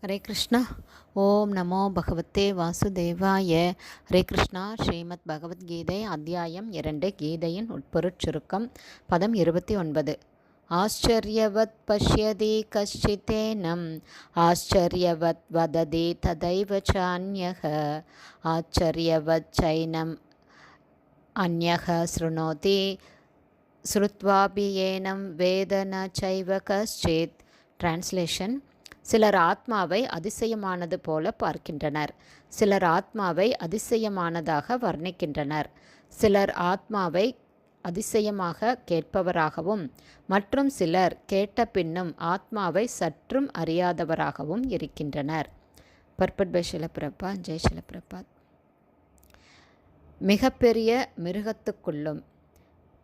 ஹரே கிருஷ்ணா. ஓம் நமோ பகவத்தே வாசுதேவாய. ஹரே கிருஷ்ணா. ஸ்ரீமத் பகவத்கீதை அத்தியாயம் 2. கீதையின் உட்பொருட் சுருக்கம். பதம் 29. ஆச்சரியவத் பஷ்யதி கஷ்சிதேனம் ஆச்சரியவத் வததி ததைவ சான்யக ஆச்சரியவத் சைனம் அன்யக ஸ்ருணோதி ஸ்ருத்வாபி ஏனம் வேதன சைவ கஷ்சித். டிரான்ஸ்லேஷன். சிலர் ஆத்மாவை அதிசயமானது போல பார்க்கின்றனர், சிலர் ஆத்மாவை அதிசயமானதாக வர்ணிக்கின்றனர், சிலர் ஆத்மாவை அதிசயமாக கேட்பவராகவும் மற்றும் சிலர் கேட்ட பின்னும் ஆத்மாவை சற்றும் அறியாதவராகவும் இருக்கின்றனர். பர்பட் பை ஷில பிரபாத். ஜெய் ஷில பிரபாத். மிகப்பெரிய மிருகத்துக்குள்ளும்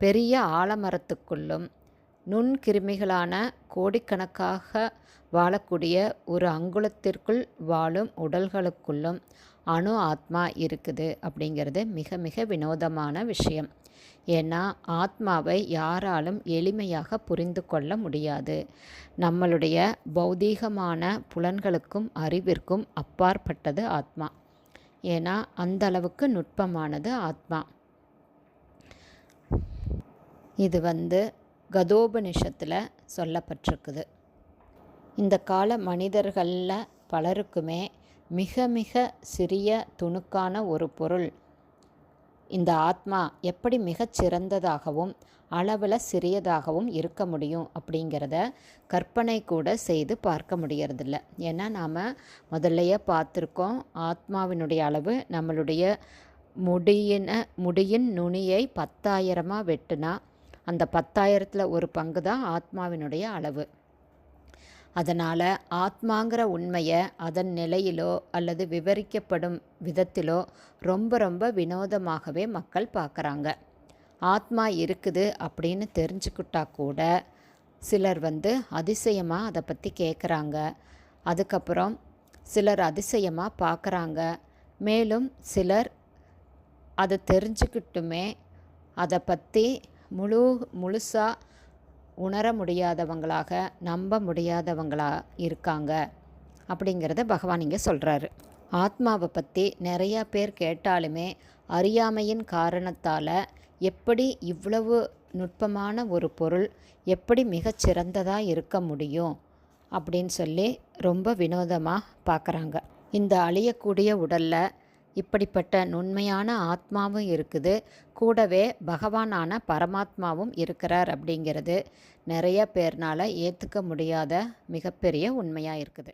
பெரிய ஆலமரத்துக்குள்ளும் நுண்கிருமிகளான கோடிக்கணக்காக வாழக்கூடிய ஒரு அங்குலத்திற்குள் வாழும் உடல்களுக்குள்ளும் அணு ஆத்மா இருக்குது அப்படிங்கிறது மிக மிக வினோதமான விஷயம். ஏன்னா ஆத்மாவை யாராலும் எளிமையாக புரிந்து கொள்ள முடியாது. நம்மளுடைய பௌதீகமான புலன்களுக்கும் அறிவிற்கும் அப்பாற்பட்டது ஆத்மா. ஏன்னா அந்த அளவுக்கு நுட்பமானது ஆத்மா. இது கதோபனிஷத்தில் சொல்லப்பட்டிருக்குது. இந்த கால மனிதர்களில் பலருக்குமே மிக மிக சிறிய துணுக்கான ஒரு பொருள் இந்த ஆத்மா எப்படி மிகச்சிறந்ததாகவும் அளவில் சிறியதாகவும் இருக்க முடியும் அப்படிங்கிறத கற்பனை கூட செய்து பார்க்க முடியறதில்ல. ஏன்னா நாம் முதல்லையே பார்த்துருக்கோம், ஆத்மாவினுடைய அளவு நம்மளுடைய முடியின் நுனியை 10,000 வெட்டுனா அந்த 10,000ல் ஒரு பங்கு தான் ஆத்மாவினுடைய அளவு. அதனால் ஆத்மாங்கிற உண்மையை அதன் நிலையிலோ அல்லது விவரிக்கப்படும் விதத்திலோ ரொம்ப ரொம்ப வினோதமாகவே மக்கள் பார்க்குறாங்க. ஆத்மா இருக்குது அப்படின்னு தெரிஞ்சுக்கிட்டா கூட சிலர் அதிசயமாக அதை பற்றி கேட்குறாங்க. அதுக்கப்புறம் சிலர் அதிசயமாக பார்க்குறாங்க. மேலும் சிலர் அதை தெரிஞ்சுக்கிட்டுமே அதை பற்றி முழுசாக உணர முடியாதவங்களாக, நம்ப முடியாதவங்களாக இருக்காங்க அப்படிங்கிறத பகவான் இங்கே சொல்கிறாரு. ஆத்மாவை பற்றி நிறையா பேர் கேட்டாலுமே அறியாமையின் காரணத்தால் எப்படி இவ்வளவு நுட்பமான ஒரு பொருள் எப்படி மிகச்சிறந்ததாக இருக்க முடியும் அப்படின்னு சொல்லி ரொம்ப வினோதமாக பார்க்குறாங்க. இந்த அழியக்கூடிய உடலில் இப்படிப்பட்ட நுண்மையான ஆத்மாவும் இருக்குது, கூடவே பகவானான பரமாத்மாவும் இருக்கிறார் அப்படிங்கிறது நிறைய பேர்னால் ஏற்றுக்க முடியாத மிகப்பெரிய உண்மையாக இருக்குது.